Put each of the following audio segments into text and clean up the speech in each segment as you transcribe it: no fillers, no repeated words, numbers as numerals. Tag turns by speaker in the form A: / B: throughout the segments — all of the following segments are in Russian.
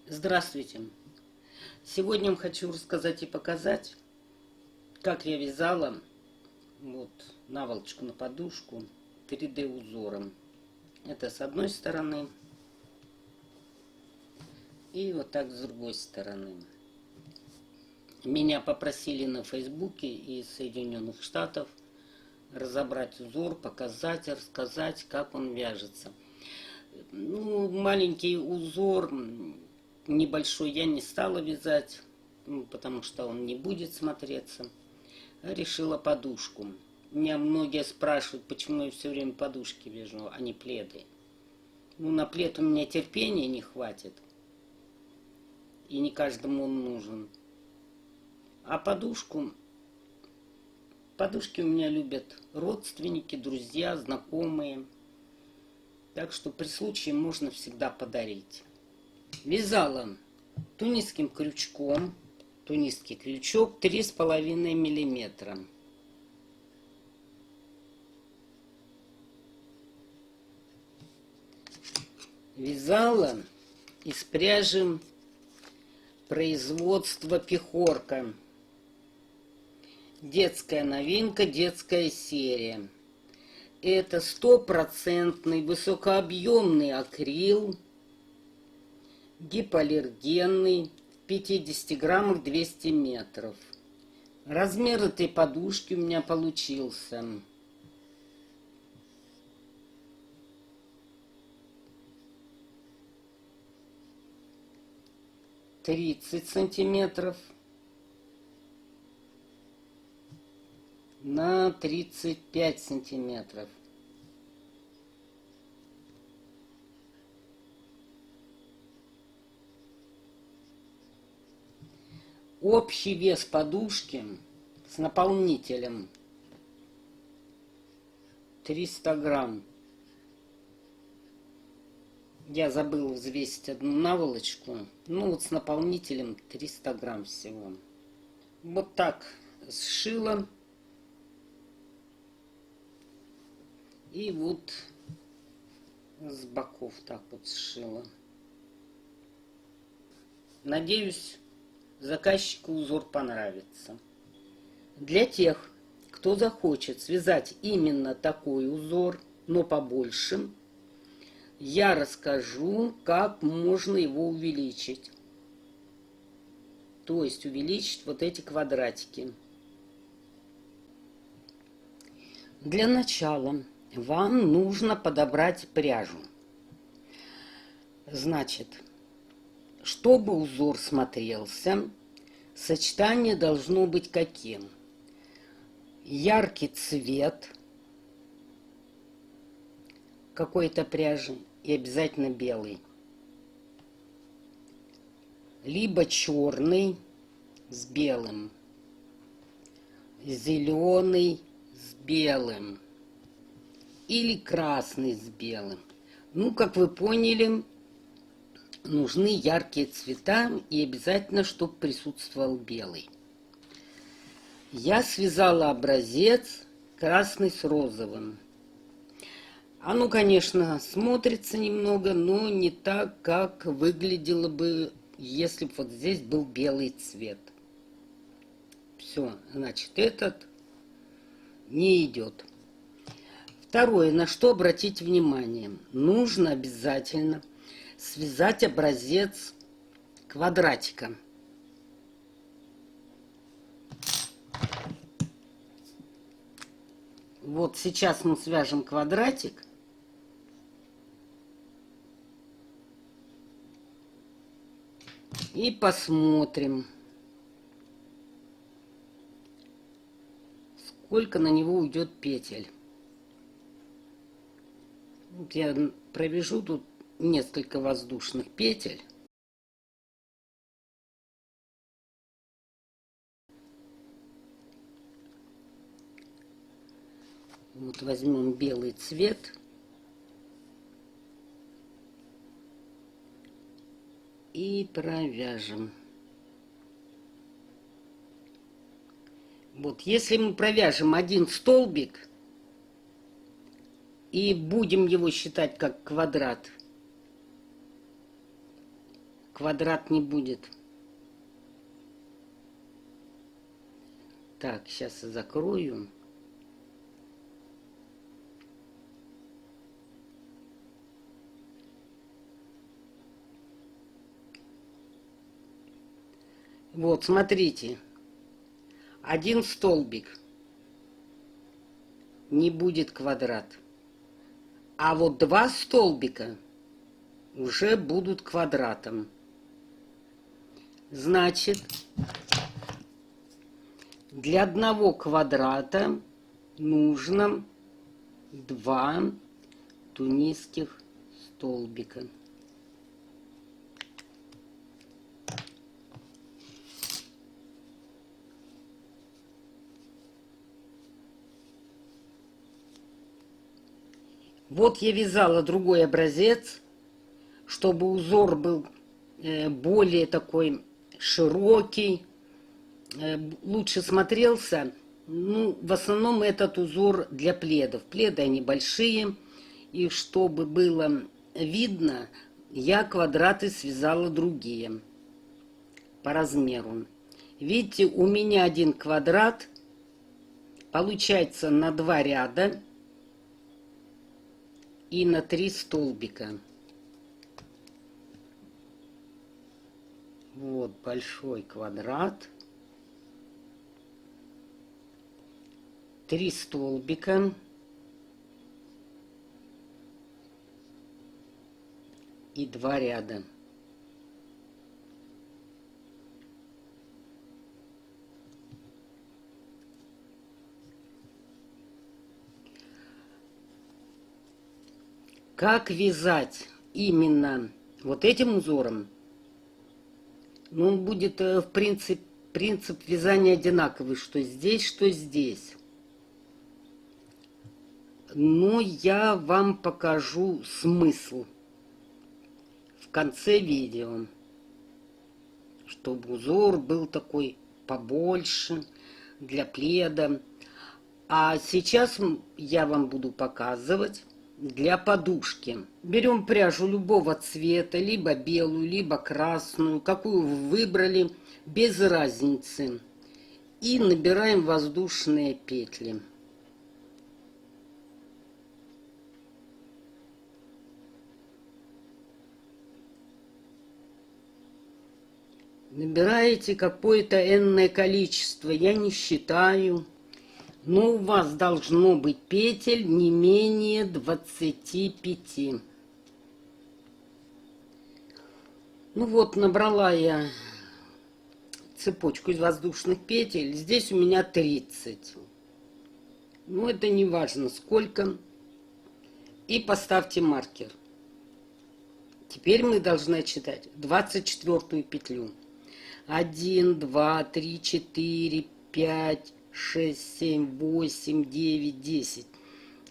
A: Здравствуйте! Сегодня хочу рассказать и показать, как я вязала вот наволочку на подушку 3D узором. Это с одной стороны и вот так с другой стороны. Меня попросили на Фейсбуке из Соединенных Штатов разобрать узор, показать, рассказать, как он вяжется. Маленький узор, небольшой, я не стала вязать, потому что он не будет смотреться. Решила подушку. Меня многие спрашивают, почему я все время подушки вяжу, а не пледы. На плед у меня терпения не хватит. И не каждому он нужен. А подушки у меня любят родственники, друзья, знакомые. Так что при случае можно всегда подарить. Вязала тунисским крючком. Тунисский крючок 3,5 миллиметра. Вязала из пряжи производства Пехорка. Детская новинка, детская серия. Это 100% высокообъемный акрил, гипоаллергенный, в 50 граммах 200 метров. Размер этой подушки у меня получился 30 сантиметров на 35 сантиметров. Общий вес подушки с наполнителем 300 грамм. Я забыла взвесить одну наволочку. С наполнителем 300 грамм всего. Вот так сшила. И вот с боков так вот сшила. Надеюсь, заказчику узор понравится. Для тех, кто захочет связать именно такой узор, но побольше, я расскажу, как можно его увеличить. То есть увеличить вот эти квадратики. Для начала вам нужно подобрать пряжу. Значит, чтобы узор смотрелся, сочетание должно быть каким? Яркий цвет какой-то пряжи и обязательно белый. Либо черный с белым, зеленый с белым или красный с белым. Как вы поняли, нужны яркие цвета и обязательно, чтобы присутствовал белый. Я связала образец красный с розовым. Оно, конечно, смотрится немного, но не так, как выглядело бы, если бы вот здесь был белый цвет. Все, значит, этот не идет. Второе, на что обратить внимание. Нужно обязательно связать образец квадратика. Вот сейчас мы свяжем квадратик. И посмотрим, сколько на него уйдет петель. Вот я провяжу тут несколько воздушных петель. Вот возьмем белый цвет. И провяжем. Вот, если мы провяжем один столбик и будем его считать как квадрат, квадрат не будет. Так, сейчас я закрою. Вот, смотрите. Один столбик не будет квадрат. А вот два столбика уже будут квадратом. Значит, для одного квадрата нужно два тунисских столбика. Вот я вязала другой образец, чтобы узор был более такой широкий, лучше смотрелся. Ну, в основном этот узор для пледов. Пледы они большие, и чтобы было видно, я квадраты связала другие по размеру. Видите, у меня один квадрат получается на 2 ряда и на 3 столбика. Вот большой квадрат. 3 столбика. И 2 ряда. Как вязать именно вот этим узором? Ну, он будет, принцип вязания одинаковый, что здесь, что здесь. Но я вам покажу смысл в конце видео, чтобы узор был такой побольше для пледа. А сейчас я вам буду показывать для подушки. Берем пряжу любого цвета, либо белую, либо красную, какую вы выбрали, без разницы. И набираем воздушные петли. Набираете какое-то энное количество, я не считаю. Но у вас должно быть петель не менее 25. Ну вот, набрала я цепочку из воздушных петель. Здесь у меня 30. Ну, это не важно сколько. И поставьте маркер. Теперь мы должны отсчитать 24-ю петлю. 1, 2, 3, 4, 5, 6, 7, 8, 9, 10,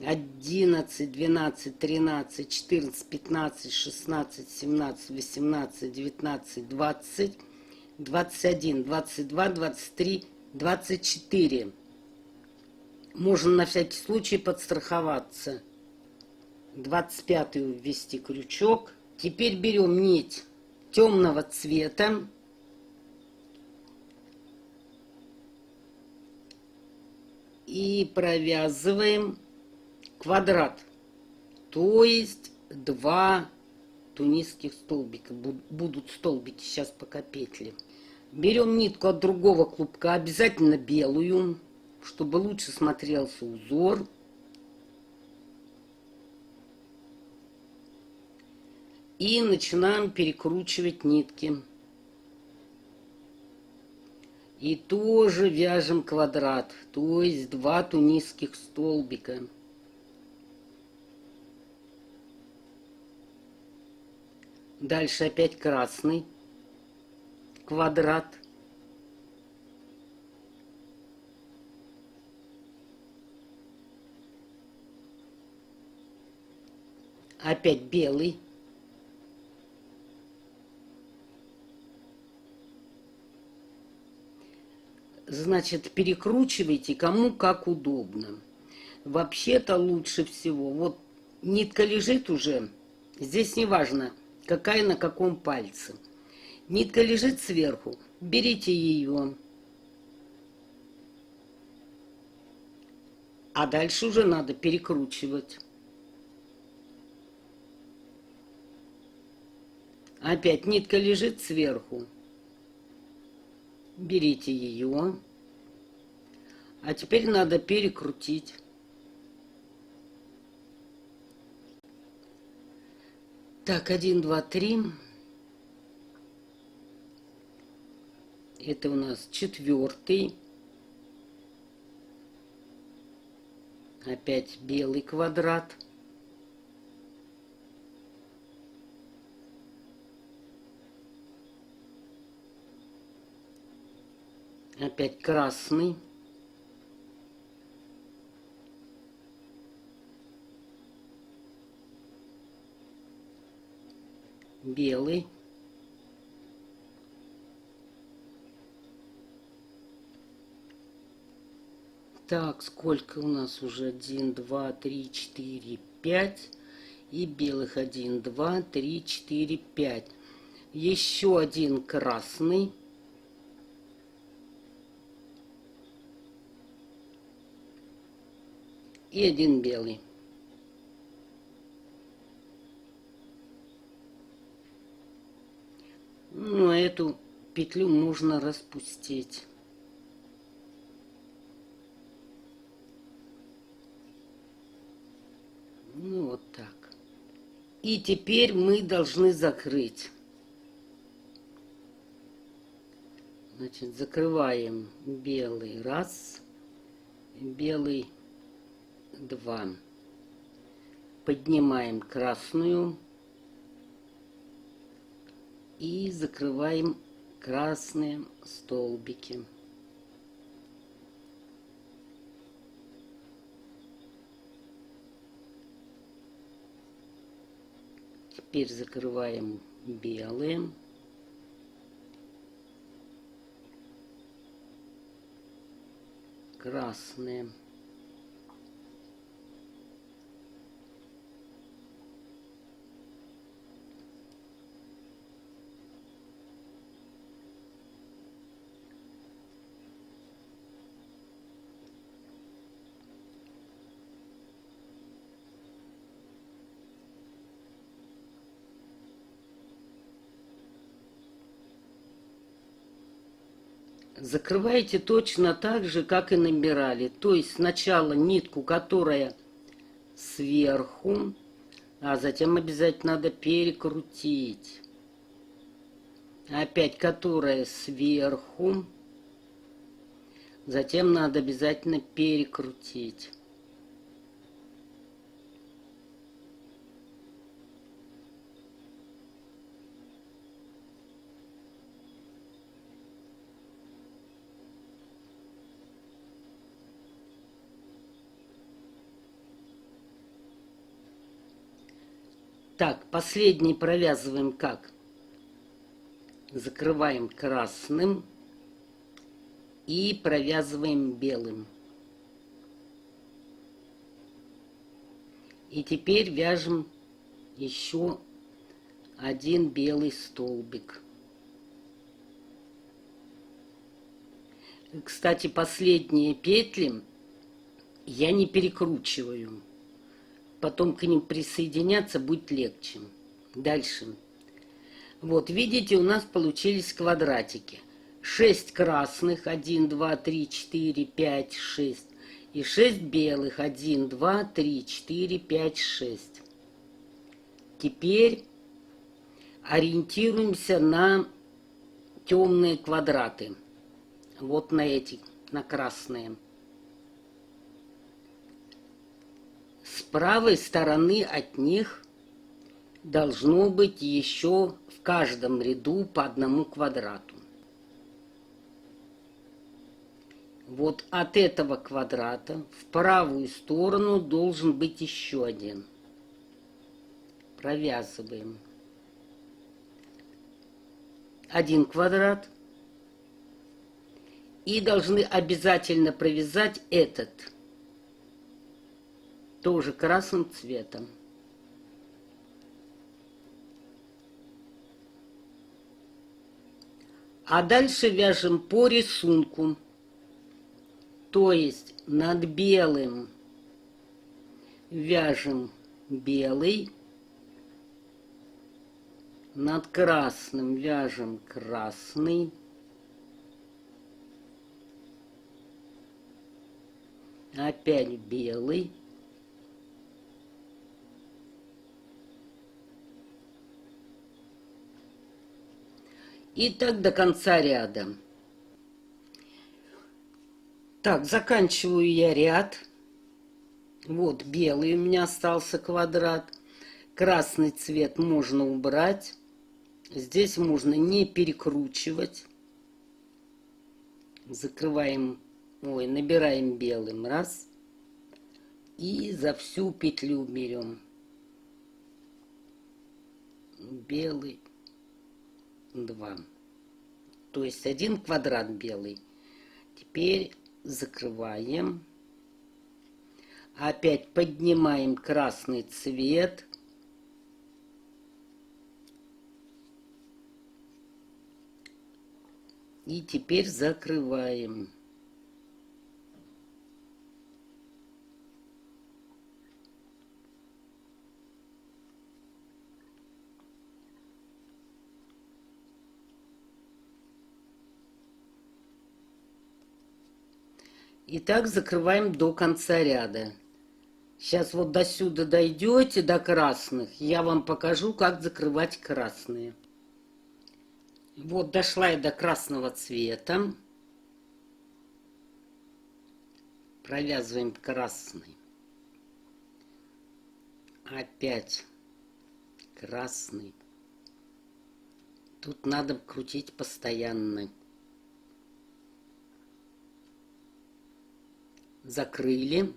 A: 11, 12, 13, 14, 15, 16, 17, 18, 19, 20, 21, 22, 23, 24. Можно на всякий случай подстраховаться. 25-ю ввести крючок. Теперь берем нить темного цвета. И провязываем квадрат, то есть 2 тунисских столбика. Будут столбики сейчас пока петли. Берем нитку от другого клубка, обязательно белую, чтобы лучше смотрелся узор. И начинаем перекручивать нитки. И тоже вяжем квадрат, то есть 2 тунисских столбика. Дальше опять красный квадрат. Опять белый. Значит, перекручивайте кому как удобно. Вообще-то лучше всего, вот нитка лежит уже, здесь не важно, какая на каком пальце. Нитка лежит сверху, берите ее. А дальше уже надо перекручивать. Опять нитка лежит сверху. Берите ее. А теперь надо перекрутить. Так, 1, 2, 3. Это у нас 4. Опять белый квадрат. Опять красный. Белый. Так, сколько у нас уже? 1, 2, 3, 4, 5. И белых 1, 2, 3, 4, 5. Еще один красный. И один белый. Ну, эту петлю можно распустить. Ну, вот так. И теперь мы должны закрыть. Значит, закрываем белый 1, белый 2. Поднимаем красную и закрываем красные столбики. Теперь закрываем белые. Красные. Закрываете точно так же, как и набирали. То есть сначала нитку, которая сверху, а затем обязательно надо перекрутить. Опять которая сверху, затем надо обязательно перекрутить. Так, последний провязываем как? Закрываем красным и провязываем белым. И теперь вяжем еще один белый столбик. Кстати, последние петли я не перекручиваю. Потом к ним присоединяться будет легче. Дальше. Вот, видите, у нас получились квадратики. 6 красных, 1, 2, 3, 4, 5, 6. И 6 белых, 1, 2, 3, 4, 5, 6. Теперь ориентируемся на темные квадраты. Вот на эти, на красные. С правой стороны от них должно быть еще в каждом ряду по одному квадрату. Вот от этого квадрата в правую сторону должен быть еще один. Провязываем. Один квадрат. И должны обязательно провязать этот. Тоже красным цветом. А дальше вяжем по рисунку. То есть над белым вяжем белый, над красным вяжем красный, опять белый, и так до конца ряда. Так, заканчиваю я ряд. Вот белый у меня остался квадрат. Красный цвет можно убрать. Здесь можно не перекручивать. Закрываем, набираем белым. Раз. И за всю петлю берем. Белый. 2. То есть один квадрат белый. Теперь закрываем. Опять поднимаем красный цвет. И теперь закрываем. И так закрываем до конца ряда. Сейчас вот до сюда дойдете, до красных, я вам покажу, как закрывать красные. Вот дошла я до красного цвета. Провязываем красный. Опять красный. Тут надо крутить постоянно. Закрыли.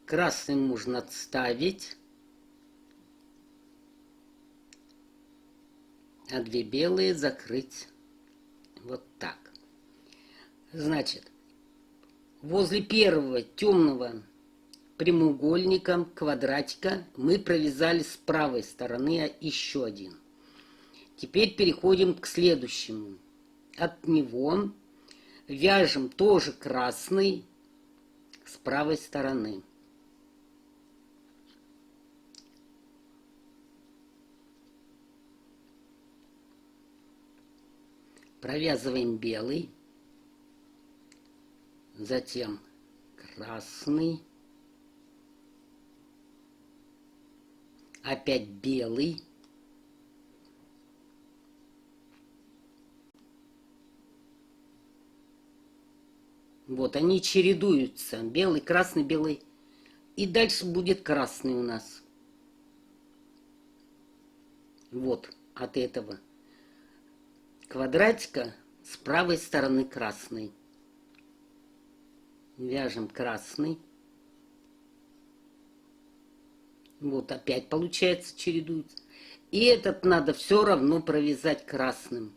A: Красный можно отставить. А 2 белые закрыть. Вот так. Значит, возле первого темного прямоугольника, квадратика, мы провязали с правой стороны еще один. Теперь переходим к следующему. От него вяжем тоже красный с правой стороны. Провязываем белый, затем красный, опять белый, вот они чередуются, белый, красный, белый, и дальше будет красный у нас. Вот от этого квадратика с правой стороны красный. Вяжем красный. Вот опять получается чередуется. И этот надо все равно провязать красным.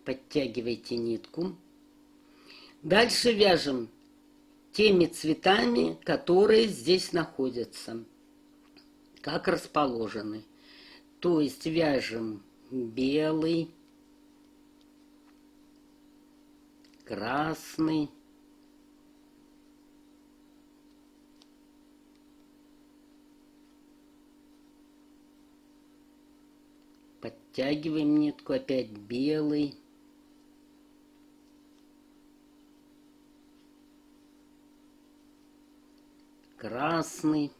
A: Подтягивайте нитку. Дальше вяжем теми цветами, которые здесь находятся, как расположены. То есть вяжем белый, красный, подтягиваем нитку, опять белый, красный,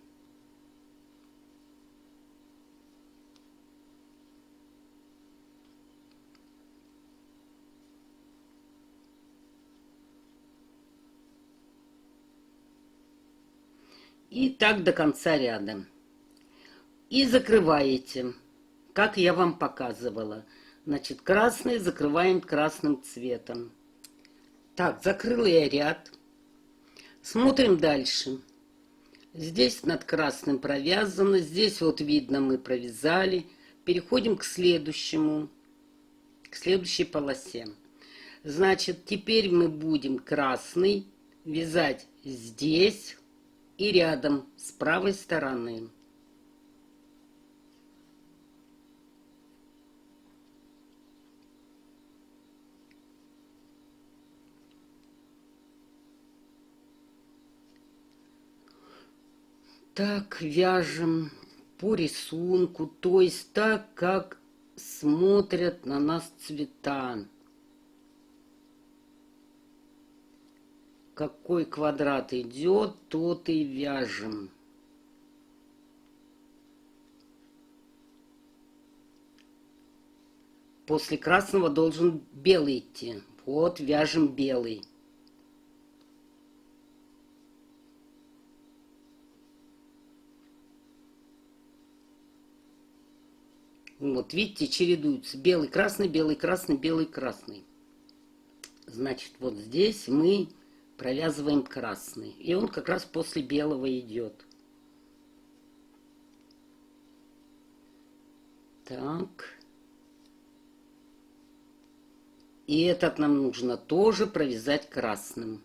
A: и так до конца ряда. И закрываете, как я вам показывала. Значит, красный закрываем красным цветом. Так, закрыла я ряд. Смотрим дальше. Здесь над красным провязано, здесь вот видно мы провязали. Переходим к следующему, к следующей полосе. Значит, теперь мы будем красный вязать здесь и рядом с правой стороны. Так, вяжем по рисунку, то есть так, как смотрят на нас цвета. Какой квадрат идет, тот и вяжем. После красного должен белый идти. Вот, вяжем белый. Вот, видите, чередуются белый, красный, белый, красный, белый, красный. Значит, вот здесь мы провязываем красный. И он как раз после белого идет. Так. И этот нам нужно тоже провязать красным.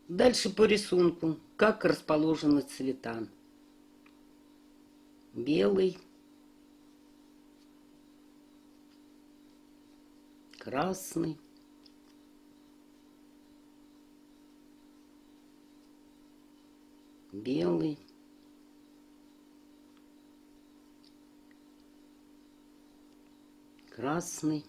A: Дальше по рисунку, как расположены цвета. Белый, красный, белый, красный,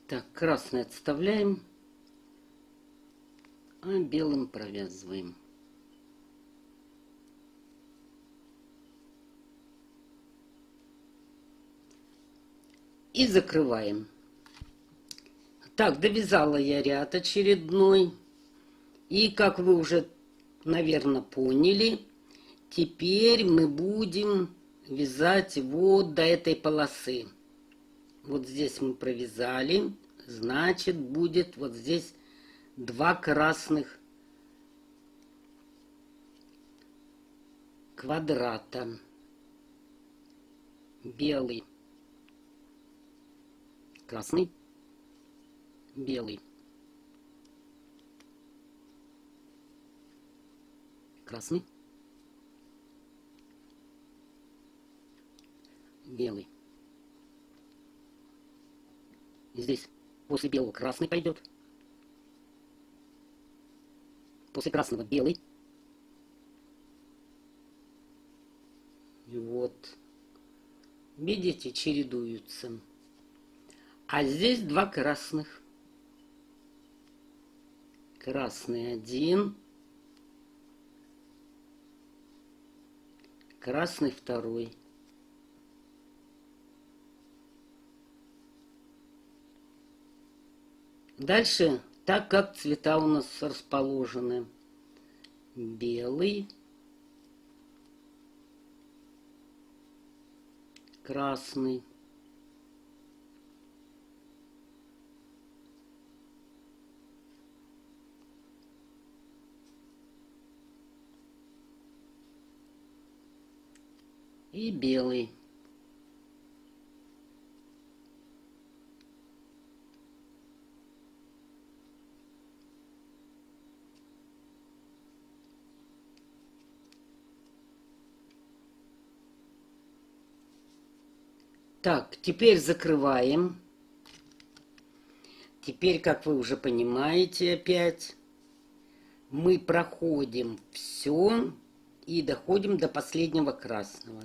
A: так, красный отставляем, а белым провязываем. И закрываем. Так, довязала я ряд очередной. И, как вы уже, наверное, поняли, теперь мы будем вязать вот до этой полосы. Вот здесь мы провязали, значит, будет вот здесь 2 красных квадрата. Белый, красный, белый, красный, белый. Здесь после белого красный пойдет. После красного белый. И вот. Видите, чередуются. А здесь 2 красных. Красный 1. Красный 2. Дальше, так как цвета у нас расположены. Белый, красный, и белый. Так, теперь закрываем. Теперь, как вы уже понимаете, опять мы проходим все и доходим до последнего красного.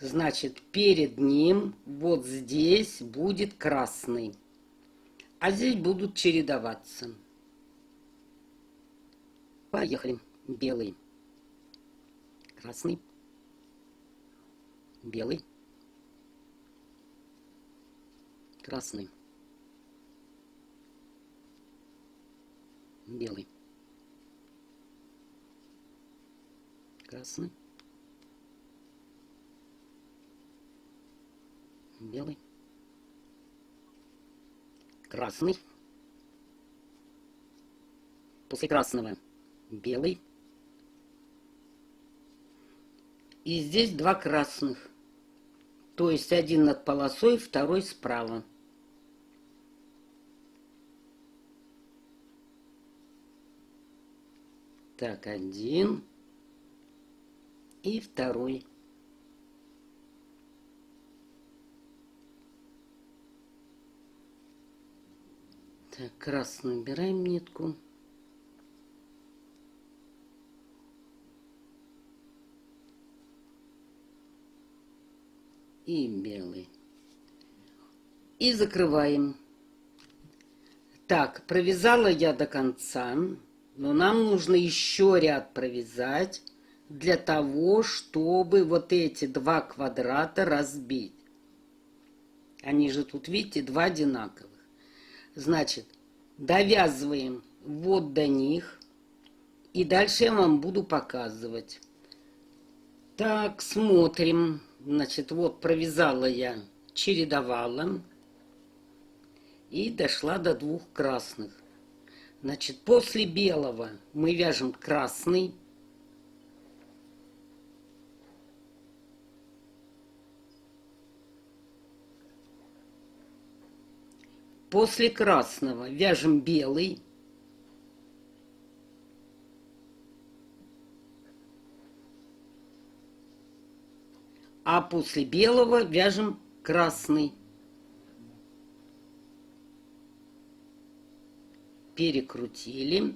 A: Значит, перед ним вот здесь будет красный, а здесь будут чередоваться. Поехали. Белый, красный, белый, красный, белый, красный, белый, красный, после красного белый. И здесь два красных. То есть один над полосой, второй справа. Так, один и второй. Так, красный убираем нитку. И белый. И закрываем. Так, провязала я до конца, но нам нужно еще ряд провязать для того, чтобы вот эти два квадрата разбить. Они же тут, видите, два одинаковых. Значит, довязываем вот до них. И дальше я вам буду показывать. Так, смотрим. Значит, вот провязала я, чередовала. И дошла до двух красных. Значит, после белого мы вяжем красный. После красного вяжем белый. А после белого вяжем красный. Перекрутили.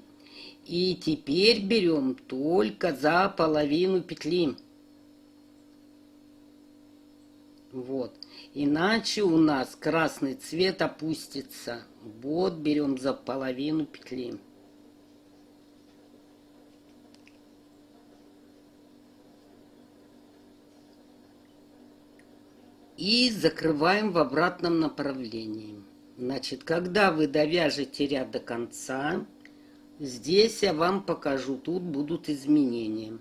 A: И теперь берем только за половину петли. Вот. Иначе у нас красный цвет опустится. Вот берем за половину петли. И закрываем в обратном направлении. Значит, когда вы довяжете ряд до конца, здесь я вам покажу, тут будут изменения.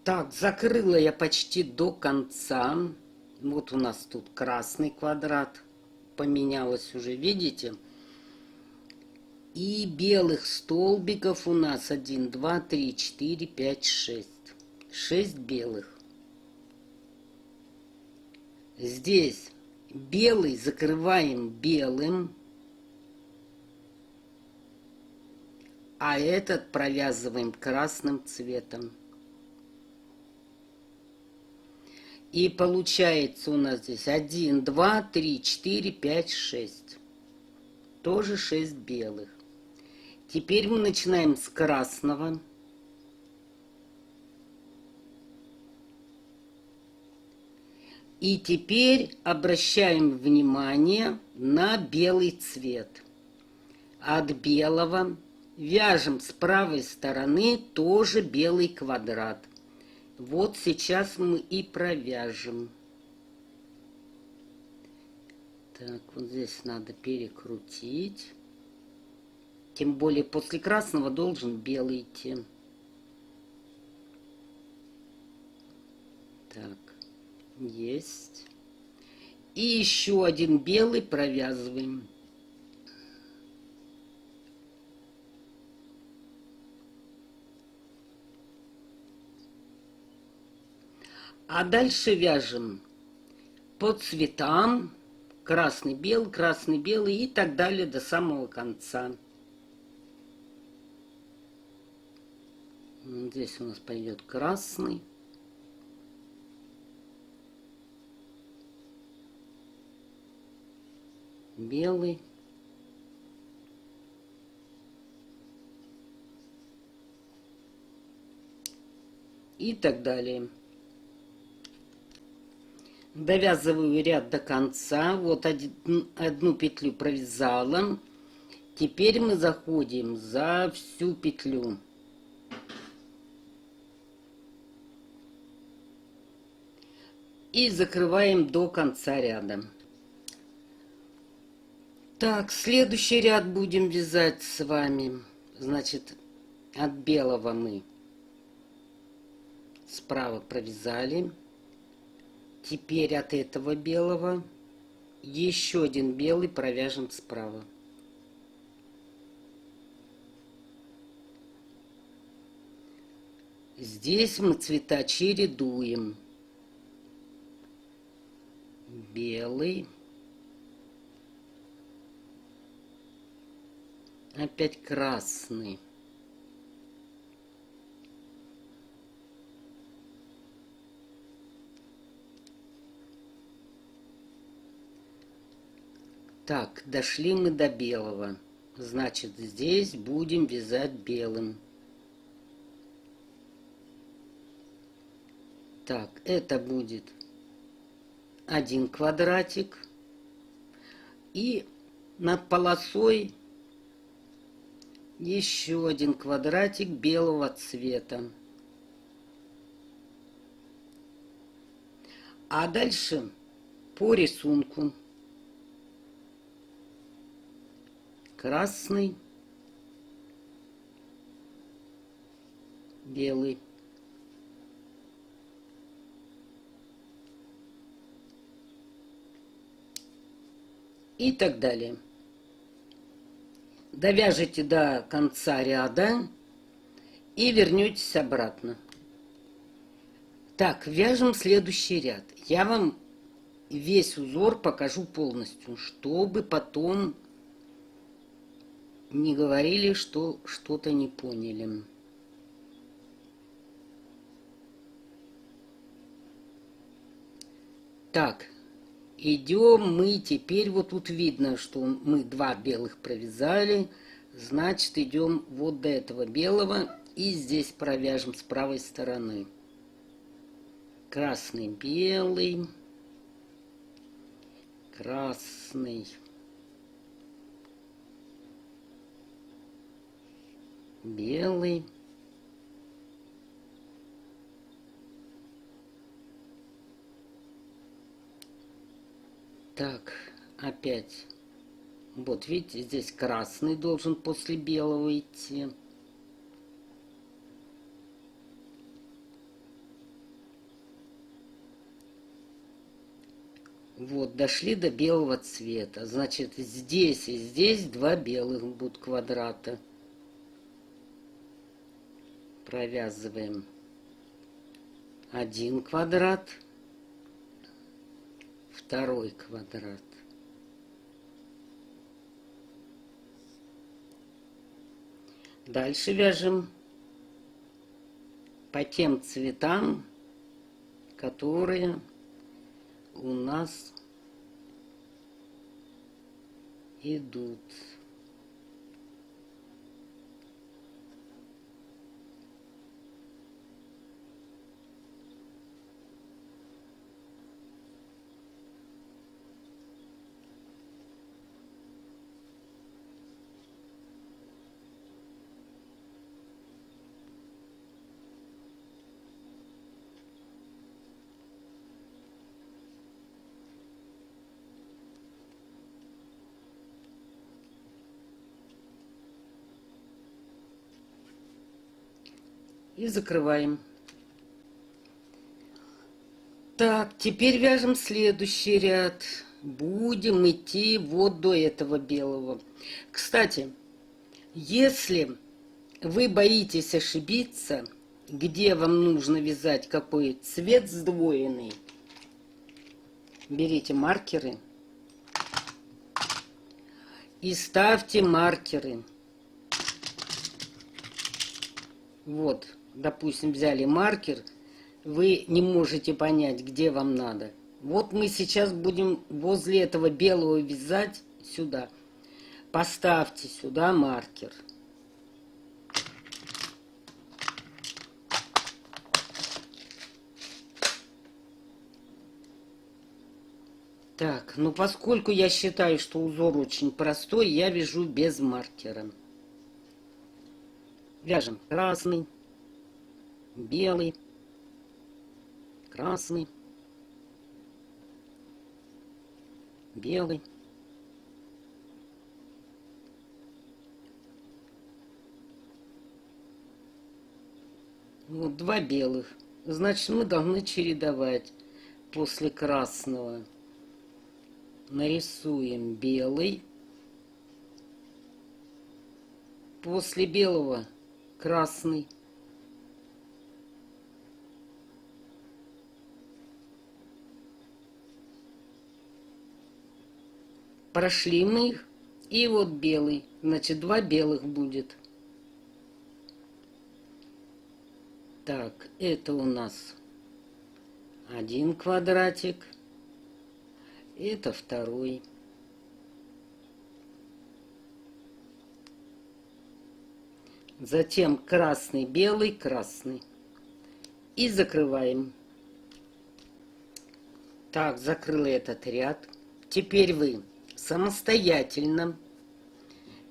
A: Так, закрыла я почти до конца. Вот у нас тут красный квадрат. Поменялось уже, видите? И белых столбиков у нас 1, 2, 3, 4, 5, 6. 6 белых. Здесь белый закрываем белым, а этот провязываем красным цветом. И получается у нас здесь 1, 2, 3, 4, 5, 6. Тоже 6 белых. Теперь мы начинаем с красного. И теперь обращаем внимание на белый цвет. От белого вяжем с правой стороны тоже белый квадрат. Вот сейчас мы и провяжем. Так, вот здесь надо перекрутить. Тем более после красного должен белый идти. Так, есть. И еще один белый провязываем. А дальше вяжем по цветам. Красный, белый и так далее до самого конца. Здесь у нас пойдет красный. Белый. И так далее. Довязываю ряд до конца. Вот одну петлю провязала. Теперь мы заходим за всю петлю. И закрываем до конца ряда. Так, следующий ряд будем вязать с вами. Значит, от белого мы справа провязали. Теперь от этого белого еще один белый провяжем справа. Здесь мы цвета чередуем. Белый. Опять красный. Так, дошли мы до белого. Значит, здесь будем вязать белым. Так, это будет один квадратик. И над полосой еще один квадратик белого цвета. А дальше по рисунку красный, белый. И так далее. Довяжите до конца ряда и вернетесь обратно. Так, вяжем следующий ряд. Я вам весь узор покажу полностью, чтобы потом не говорили, что что-то не поняли. Так, идем мы теперь, вот тут видно, что мы 2 белых провязали, значит идем вот до этого белого и здесь провяжем с правой стороны. Красный, белый, красный, белый, так, опять, вот видите, здесь красный должен после белого идти. Вот, дошли до белого цвета. Значит, здесь и здесь 2 белых будут квадрата. Провязываем 1 квадрат, 2 квадрат. Дальше вяжем по тем цветам, которые у нас идут. И закрываем. Так, теперь вяжем следующий ряд. Будем идти вот до этого белого. Кстати, если вы боитесь ошибиться, где вам нужно вязать какой цвет сдвоенный, берите маркеры и ставьте маркеры. Вот, допустим, взяли маркер, вы не можете понять, где вам надо. Вот мы сейчас будем возле этого белого вязать сюда. Поставьте сюда маркер. Так, ну поскольку я считаю, что узор очень простой, я вяжу без маркера. Вяжем красный, белый, красный, белый. Вот 2 белых. Значит, мы должны чередовать. После красного нарисуем белый. После белого красный. Прошли мы их. И вот белый. Значит, два белых будет. Так, это у нас один квадратик. Это второй. Затем красный, белый, красный. И закрываем. Так, закрыла этот ряд. Теперь вы самостоятельно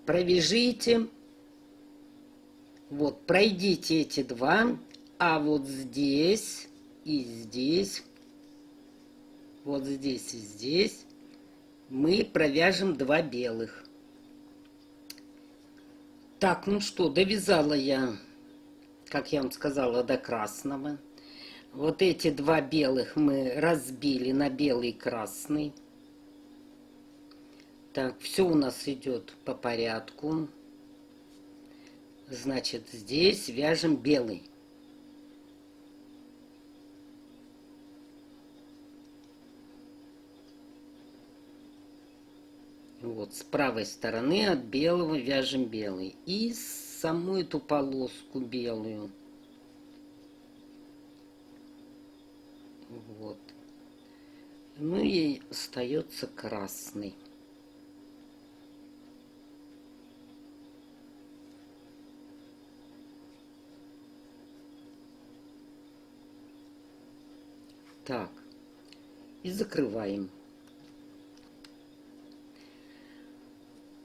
A: провяжите, вот, пройдите эти два, а вот здесь и здесь, вот здесь и здесь мы провяжем два белых. Так, ну что, довязала я, как я вам сказала, до красного. Вот эти два белых мы разбили на белый и красный. Так, все у нас идет по порядку. Значит, здесь вяжем белый. Вот, с правой стороны от белого вяжем белый. И саму эту полоску белую. Вот. Ну и остается красный. Так, и закрываем.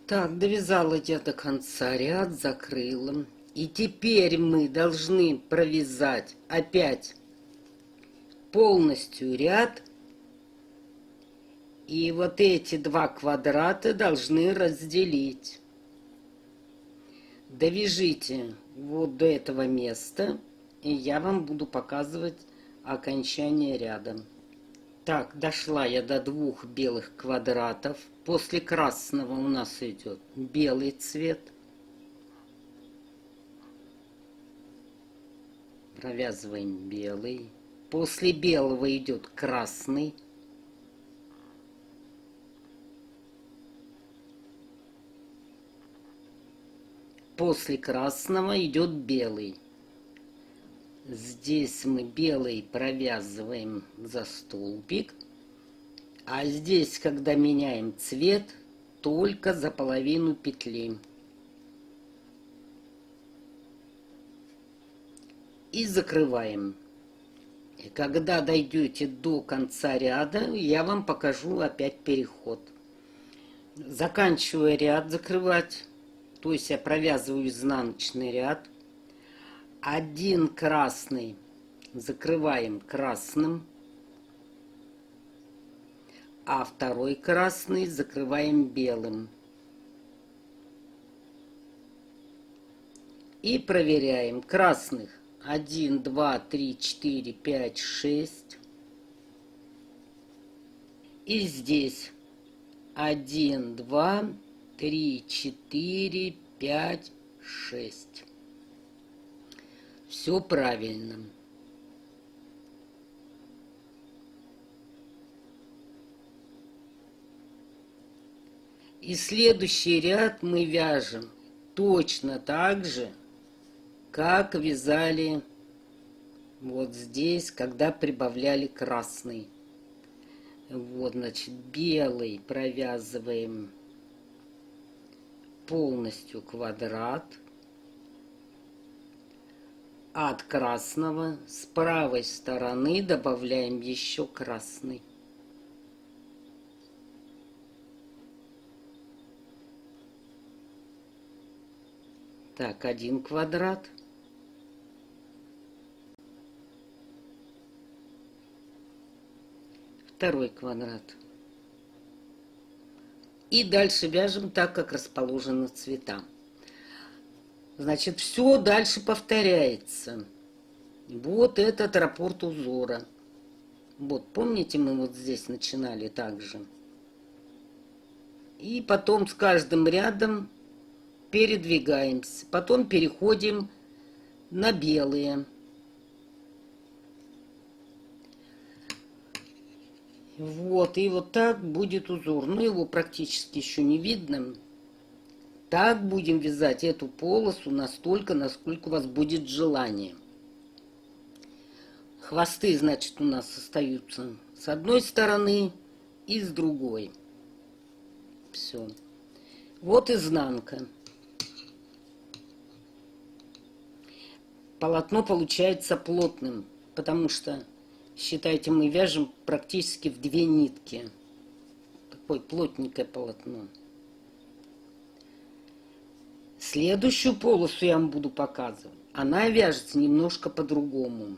A: Так, довязала я до конца ряд, закрыла. И теперь мы должны провязать опять полностью ряд. И вот эти два квадрата должны разделить. Довяжите вот до этого места, и я вам буду показывать окончание ряда. Так, дошла я до двух белых квадратов. После красного у нас идет белый цвет. Провязываем белый. После белого идет красный. После красного идет белый. Здесь мы белый провязываем за столбик, а здесь, когда меняем цвет, только за половину петли. И закрываем. И когда дойдете до конца ряда, я вам покажу опять переход. Заканчиваю ряд закрывать, то есть я провязываю изнаночный ряд. Один красный закрываем красным, а второй красный закрываем белым. И проверяем. Красных 1, 2, 3, 4, 5, 6. И здесь 1, 2, 3, 4, 5, 6. Все правильно. И следующий ряд мы вяжем точно так же, как вязали вот здесь, когда прибавляли красный. Вот, значит, белый провязываем полностью квадрат. От красного с правой стороны добавляем еще красный. Так, один квадрат. Второй квадрат. И дальше вяжем так, как расположены цвета. Значит, все дальше повторяется. Вот этот раппорт узора. Вот, помните, мы вот здесь начинали также. И потом с каждым рядом передвигаемся. Потом переходим на белые. Вот, и вот так будет узор. Но его практически еще не видно. Так будем вязать эту полосу настолько, насколько у вас будет желание. Хвосты, значит, у нас остаются с одной стороны и с другой. Все. Вот изнанка. Полотно получается плотным, потому что, считайте, мы вяжем практически в 2 нитки. Такое плотненькое полотно. Следующую полосу я вам буду показывать. Она вяжется немножко по-другому.